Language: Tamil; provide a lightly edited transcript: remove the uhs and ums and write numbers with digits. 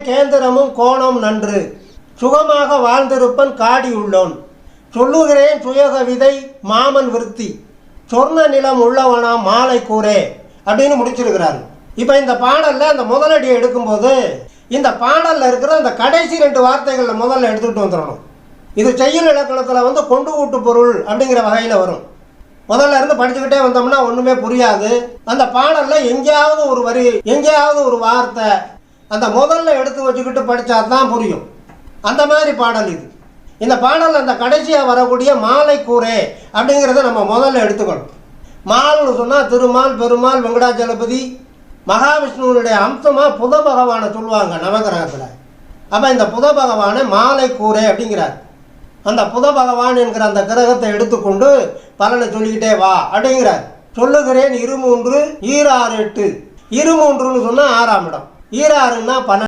கேந்திரமும் கோணம் நன்று சுகமாக வாழ்ந்திருப்பன் காடி உள்ளோன் சொல்லுகிறேன் சுயகவிதை மாமன் விருத்தி சொர்ண நிலம் உள்ளவனா மாலை கூரே அப்படின்னு முடிச்சிருக்கிறாரு. இப்போ இந்த பாடலில் அந்த முதலடியை எடுக்கும்போது இந்த பாடலில் இருக்கிற அந்த கடைசி 2 வார்த்தைகளில் முதல்ல எடுத்துகிட்டு வந்துடணும். இது செய்யுள் இலக்கணத்தில் கொண்டு ஊட்டு பொருள் அப்படிங்கிற வகையில் வரும். முதல்ல இருந்து படிச்சுக்கிட்டே வந்தோம்னா ஒன்றுமே புரியாது. அந்த பாடலில் எங்கேயாவது ஒரு வரி, எங்கேயாவது ஒரு வார்த்தை அந்த முதல்ல எடுத்து வச்சுக்கிட்டு படித்தா தான் புரியும். அந்த மாதிரி பாடல் இது. இந்த பாடல் அந்த கடைசியாக வரக்கூடிய மாலை கூரே அப்படிங்கிறத நம்ம முதல்ல எடுத்துக்கணும். மால்னு சொன்னால் திருமால், பெருமாள், வெங்கடாச்சலபதி, மகாவிஷ்ணுவனுடைய அம்சமாக புத பகவானை சொல்லுவாங்க நவகிரகத்தில். அப்போ இந்த புத பகவானை மாலை கூரே அப்படிங்கிறார். அந்த புத பகவான் என்கிற அந்த கிரகத்தை எடுத்துக்கொண்டு பலனை சொல்லிக்கிட்டே வா அப்படிங்கிறார். சொல்லுகிறேன் 2 3 ஈராறு 8. 2 3ன்னு சொன்னால் 6ஆம் இடம், ஈராறுன்னா 12.